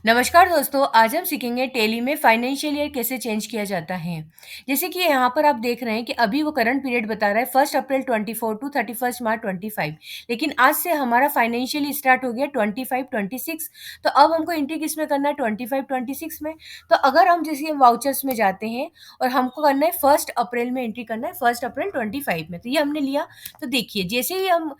नमस्कार दोस्तों, आज हम सीखेंगे टेली में फाइनेंशियल ईयर कैसे चेंज किया जाता है। जैसे कि यहाँ पर आप देख रहे हैं कि अभी वो करंट पीरियड बता रहा है 1 अप्रैल 24 टू 31 मार्च 25। लेकिन आज से हमारा फाइनेंशियल ईयर स्टार्ट हो गया 25-26। तो अब हमको एंट्री किसमें करना है 25-26 में। तो अगर हम जैसे वाउचर्स में जाते हैं और हमको करना है 1 अप्रैल में एंट्री करना है 1 अप्रैल 25 में। तो ये हमने लिया। तो देखिए जैसे ही हम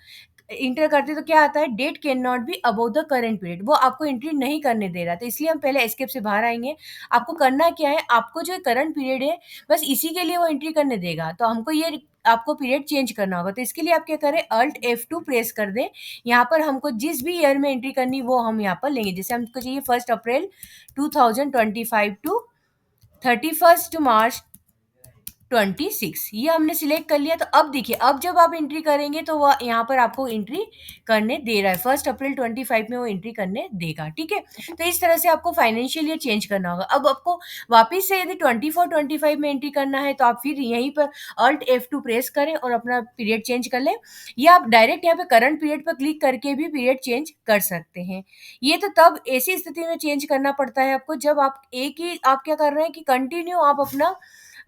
इंटर करते तो क्या आता है date can not be above the current period, वो आपको एंट्री नहीं करने दे रहा। तो इसलिए हम पहले एस्केप से बाहर आएंगे। आपको करना क्या है, आपको जो करंट पीरियड है बस इसी के लिए वो एंट्री करने देगा। तो हमको ये आपको पीरियड चेंज करना होगा। तो इसके लिए आप क्या करें, अल्ट F2 प्रेस कर दें। यहाँ पर हमको जिस भी ईयर में एंट्री करनी वो हम यहाँ पर लेंगे। जैसे हमको चाहिए 1 अप्रैल 2025 टू 31 मार्च 26, ये हमने सिलेक्ट कर लिया। तो अब देखिए, अब जब आप एंट्री करेंगे तो वह यहाँ पर आपको एंट्री करने दे रहा है 1 अप्रैल 25 में वो एंट्री करने देगा। ठीक है, तो इस तरह से आपको फाइनेंशियल ईयर चेंज करना होगा। अब आपको वापस से यदि 24-25 में एंट्री करना है तो आप फिर यहीं पर अल्ट F2 प्रेस करें और अपना पीरियड चेंज कर लें, या आप डायरेक्ट यहाँ पे करंट पीरियड पर क्लिक करके भी पीरियड चेंज कर सकते हैं। ये तो तब ऐसी स्थिति में चेंज करना पड़ता है आपको जब आप एक ही आप क्या कर रहे हैं कि कंटिन्यू आप अपना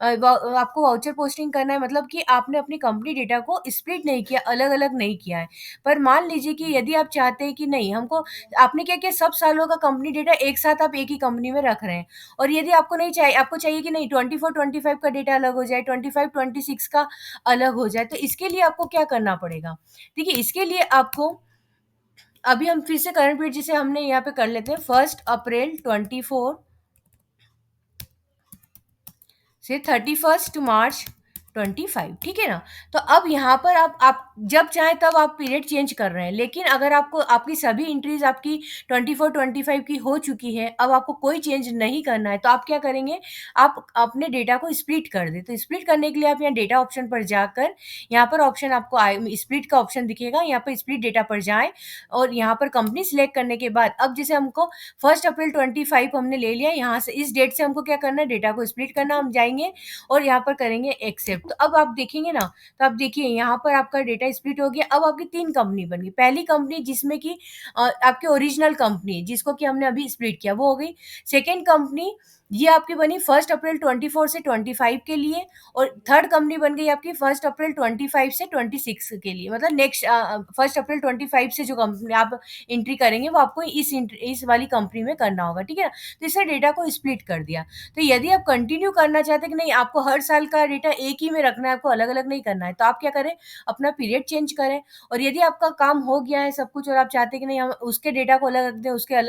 आपको वाउचर पोस्टिंग करना है, मतलब कि आपने अपनी कंपनी डेटा को स्प्लिट नहीं किया, अलग-अलग नहीं किया है। पर मान लीजिए कि यदि आप चाहते हैं कि नहीं, हमको आपने क्या किया, सब सालों का कंपनी डेटा एक साथ आप एक ही कंपनी में रख रहे हैं, और यदि आपको नहीं चाहिए, आपको चाहिए कि नहीं 24-25 का डेटा अलग हो जाए, 25-26 का अलग हो जाए, तो इसके लिए आपको क्या करना पड़ेगा? देखिए, इसके लिए आपको अभी हम फिर से करंट पीरियड जिसे हमने यहाँ पे कर लेते हैं 1 अप्रैल 24 से 31 मार्च 25, ठीक है ना। तो अब यहाँ पर आप जब चाहें तब आप पीरियड चेंज कर रहे हैं, लेकिन अगर आपको आपकी सभी एंट्रीज आपकी 24-25 की हो चुकी है, अब आपको कोई चेंज नहीं करना है, तो आप क्या करेंगे, आप अपने डेटा को स्प्लिट कर दें। तो स्प्लिट करने के लिए आप यहाँ डेटा ऑप्शन पर जाकर, यहाँ पर ऑप्शन आपको स्प्लिट का ऑप्शन दिखेगा, यहाँ पर स्प्लिट डेटा पर जाएं और यहाँ पर कंपनी सिलेक्ट करने के बाद अब जैसे हमको 1 अप्रैल 25 हमने ले लिया, यहाँ से इस डेट से हमको क्या करना है, डेटा को स्प्लिट करना। हम जाएंगे और यहाँ पर करेंगे एक्सेप्ट। तो अब आप देखेंगे ना, तो आप देखिए यहाँ पर आपका डेटा स्प्लिट हो गया। अब आपकी 3 कंपनी बन गई। पहली कंपनी जिसमें कि आपकी ओरिजिनल कंपनी जिसको कि हमने अभी स्प्लिट किया वो हो गई। सेकंड कंपनी ये आपकी बनी 1 अप्रैल 24 से 25 के लिए, और थर्ड कंपनी बन गई आपकी 1 अप्रैल 25 से 26 के लिए, मतलब नेक्स्ट 1 अप्रैल 25 से जो कंपनी आप एंट्री करेंगे वो आपको इस वाली कंपनी में करना होगा। ठीक है ना, तो इससे डेटा को स्प्लिट कर दिया। तो यदि आप कंटिन्यू करना चाहते हैं कि नहीं, आपको हर साल का डेटा एक ही में रखना है, आपको अलग अलग नहीं करना है, तो आप क्या करें, अपना पीरियड चेंज करें। और यदि आपका काम हो गया है सब कुछ और आप चाहते हैं कि नहीं, हम उसके डेटा को अलग रख दें, उसके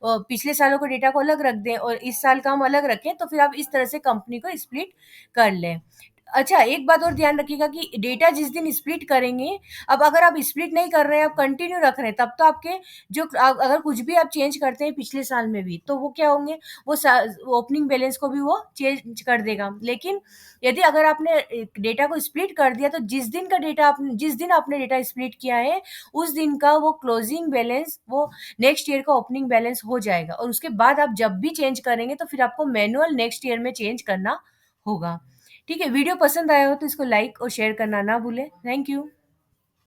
पिछले सालों के डेटा को अलग रख दें और इस साल का हम अलग रखें, तो फिर आप इस तरह से कंपनी को स्प्लिट कर लें। अच्छा, एक बात और ध्यान रखिएगा कि डेटा जिस दिन स्प्लिट करेंगे, अब अगर आप स्प्लिट नहीं कर रहे हैं, आप कंटिन्यू रख रहे हैं, तब तो आपके जो अगर कुछ भी आप चेंज करते हैं पिछले साल में भी, तो वो क्या होंगे, वो ओपनिंग बैलेंस को भी वो चेंज कर देगा। लेकिन यदि अगर आपने डेटा को स्प्लिट कर दिया, तो जिस दिन आपने डेटा स्प्लिट किया है उस दिन का वो क्लोजिंग बैलेंस वो नेक्स्ट ईयर का ओपनिंग बैलेंस हो जाएगा, और उसके बाद आप जब भी चेंज करेंगे तो फिर आपको मैनुअल नेक्स्ट ईयर में चेंज करना होगा। ठीक है, वीडियो पसंद आया हो तो इसको लाइक और शेयर करना ना भूलें। Thank you.